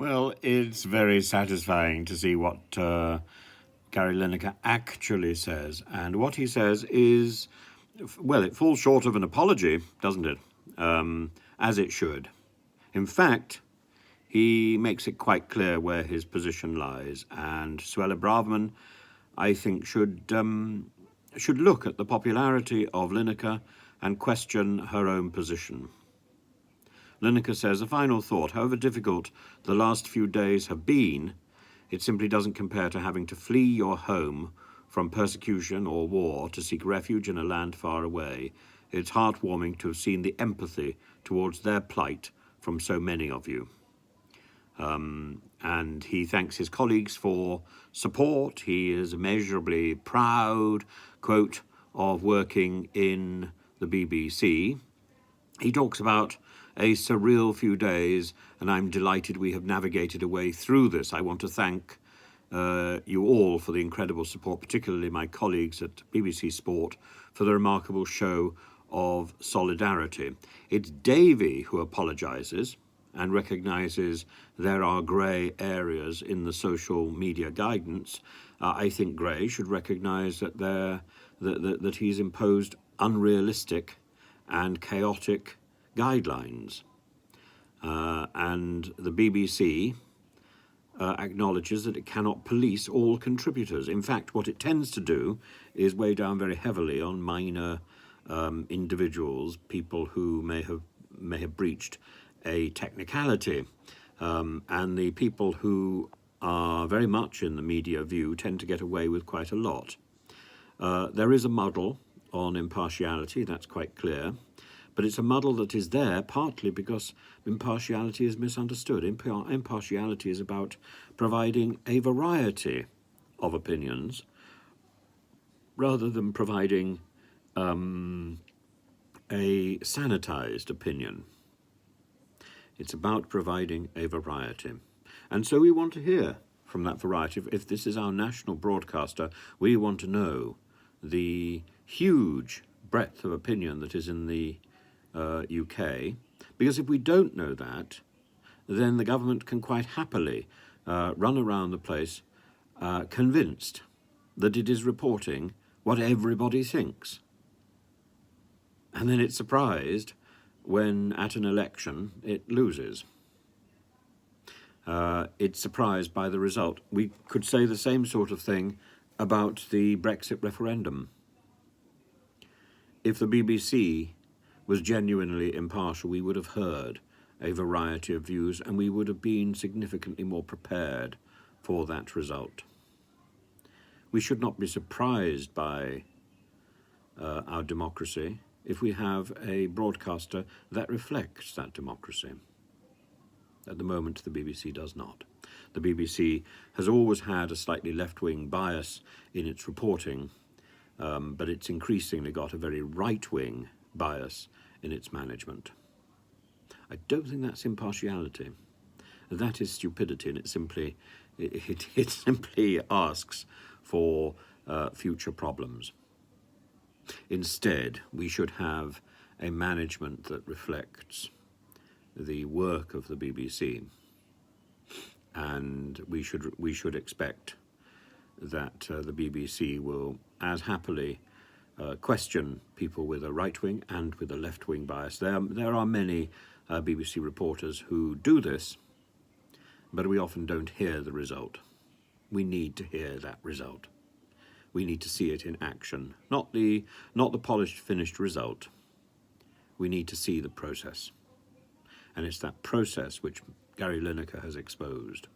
Well, it's very satisfying to see what Gary Lineker actually says. And what he says is, well, it falls short of an apology, doesn't it? As it should. In fact, he makes it quite clear where his position lies. And Suella Braverman, I think, should look at the popularity of Lineker and question her own position. Lineker says, a final thought, however difficult the last few days have been, it simply doesn't compare to having to flee your home from persecution or war to seek refuge in a land far away. It's heartwarming to have seen the empathy towards their plight from so many of you. And he thanks his colleagues for support. He is immeasurably proud, quote, of working in the BBC. He talks about a surreal few days, and I'm delighted we have navigated a way through this. I want to thank you all for the incredible support, particularly my colleagues at BBC Sport, for the remarkable show of solidarity. It's Davie who apologises and recognises there are grey areas in the social media guidance. I think Gray should recognise that he's imposed unrealistic and chaotic guidelines. And the BBC acknowledges that it cannot police all contributors. In fact, what it tends to do is weigh down very heavily on minor individuals, people who may have breached a technicality. And the people who are very much in the media view tend to get away with quite a lot. There is a muddle on impartiality, that's quite clear. But it's a muddle that is there partly because impartiality is misunderstood. Impartiality is about providing a variety of opinions rather than providing a sanitized opinion. It's about providing a variety. And so we want to hear from that variety. If this is our national broadcaster, we want to know the huge breadth of opinion that is in the UK, because if we don't know that, then the government can quite happily run around the place convinced that it is reporting what everybody thinks. And then it's surprised when at an election it loses. It's surprised by the result. We could say the same sort of thing about the Brexit referendum. If the BBC was genuinely impartial, we would have heard a variety of views and we would have been significantly more prepared for that result. We should not be surprised by our democracy if we have a broadcaster that reflects that democracy. At the moment, the BBC does not. The BBC has always had a slightly left-wing bias in its reporting, but it's increasingly got a very right-wing bias in its management. I don't think that's impartiality. That is stupidity, and it simply asks for future problems. Instead, we should have a management that reflects the work of the BBC, and we should expect that the BBC will as happily question people with a right-wing and with a left-wing bias. There are many BBC reporters who do this, but we often don't hear the result. We need to hear that result. We need to see it in action, not the polished, finished result. We need to see the process. And it's that process which Gary Lineker has exposed.